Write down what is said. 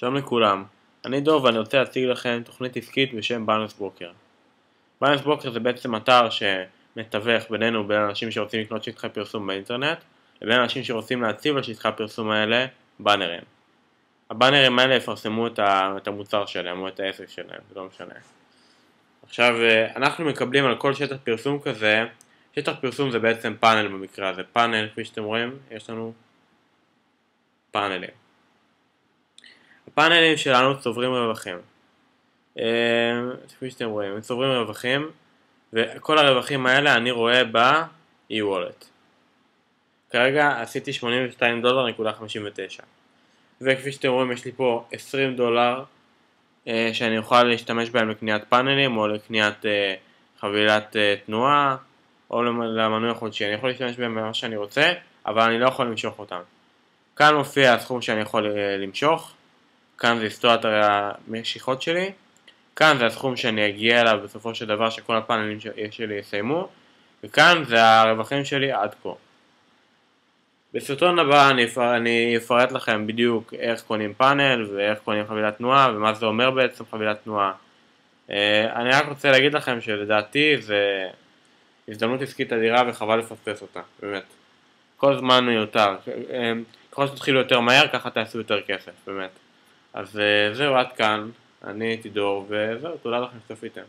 שלום לכולם, אני דור ואני רוצה להציג לכם תוכנית עסקית בשם באלנס ברוקר. באלנס ברוקר זה בעצם אתר שמתווך בינינו בין אנשים שרוצים לקנות שטחי פרסום באינטרנט לבין אנשים שרוצים להציב לשטחי הפרסום האלה באנרים. הבאנרים האלה יפרסמו את המוצר שלהם או את העסק שלהם, זה לא משנה. עכשיו אנחנו מקבלים על כל שטח פרסום כזה, שטח פרסום זה בעצם פאנל במקרה הזה, פאנל כפי שאתם רואים, יש לנו פאנלים. הפאנלים שלנו צוברים רווחים, כפי שאתם רואים, הם צוברים רווחים וכל הרווחים האלה אני רואה ב-e-wallet. כרגע עשיתי $82.59 וכפי שאתם רואים יש לי פה $20 שאני אוכל להשתמש בהם לקניית פאנלים או לקניית חבילת תנועה או למנוי החודשי. אני יכול להשתמש בהם במה שאני רוצה אבל אני לא יכול למשוך אותם. כאן מופיע הסכום שאני יכול למשוך, כאן זה היסטוריית המשיכות שלי, כאן זה הסכום שאני אגיע אליו בסופו של דבר שכל הפאנלים שלי יסיימו, וכאן זה הרווחים שלי עד כה. בסרטון הבא אני אפרט לכם בדיוק איך קונים פאנל ואיך קונים חבילת תנועה ומה זה אומר בעצם חבילת תנועה. אני רק רוצה להגיד לכם שלדעתי זה הזדמנות עסקית אדירה וחבל לפספס אותה, באמת. כל זמן מיותר, ככל שתתחילו יותר מהר ככה תעשו יותר כסף, באמת. אז זהו, עד כאן, אני הייתי דור וזהו, תודה לכם שצפיתם.